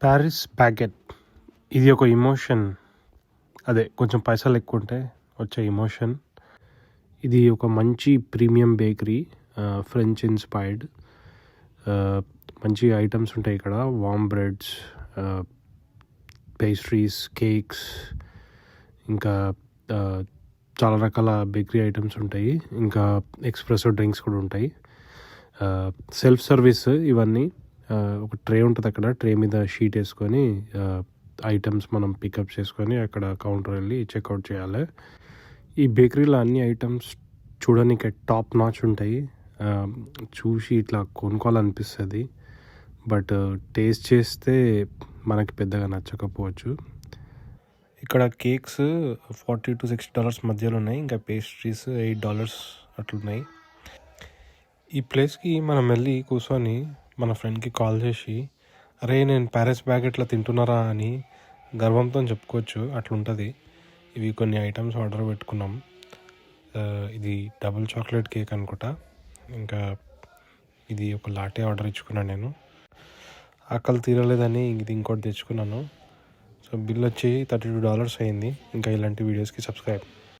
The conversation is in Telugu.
ప్యారిస్ బ్యాగెట్ ఇది ఒక ఎమోషన్. అదే కొంచెం పైసలు ఎక్కువ ఉంటే వచ్చే ఎమోషన్. ఇది ఒక మంచి ప్రీమియం బేకరీ, ఫ్రెంచ్ ఇన్స్పైర్డ్. మంచి ఐటమ్స్ ఉంటాయి ఇక్కడ. వామ్ బ్రెడ్స్, పేస్ట్రీస్, కేక్స్, ఇంకా చాలా రకాల బేకరీ ఐటమ్స్ ఉంటాయి. ఇంకా ఎక్స్ప్రెసో డ్రింక్స్ కూడా ఉంటాయి. సెల్ఫ్ సర్వీస్ ఇవన్నీ. ఒక ట్రే ఉంటుంది అక్కడ. ట్రే మీద షీట్ వేసుకొని ఐటమ్స్ మనం పికప్ చేసుకొని అక్కడ కౌంటర్ వెళ్ళి చెక్అవుట్ చేయాలి. ఈ బేకరీలో అన్ని ఐటమ్స్ చూడడానికి టాప్ నాచ్ ఉంటాయి. చూసి ఇట్లా కొనుక్కోవాలనిపిస్తుంది. బట్ టేస్ట్ చేస్తే మనకి పెద్దగా నచ్చకపోవచ్చు. ఇక్కడ కేక్స్ $40 to $60 మధ్యలో ఉన్నాయి. ఇంకా పేస్ట్రీస్ $8 అట్లున్నాయి. ఈ ప్లేస్కి మనం వెళ్ళి కూర్చొని మన ఫ్రెండ్కి కాల్ చేసి, అరే నేను ప్యారిస్ బ్యాగెట్లో తింటున్నారా అని గర్వంతో చెప్పుకోవచ్చు. అట్లుంటుంది. ఇవి కొన్ని ఐటమ్స్ ఆర్డర్ పెట్టుకున్నాం. ఇది డబుల్ చాక్లెట్ కేక్ అనుకుంటా. ఇంకా ఇది ఒక లాటే ఆర్డర్ ఇచ్చుకున్నాను నేను. ఆకలి తీరలేదని ఇది ఇంకోటి తెచ్చుకున్నాను. సో బిల్ వచ్చి $32 అయింది. ఇంకా ఇలాంటి వీడియోస్కి సబ్స్క్రైబ్.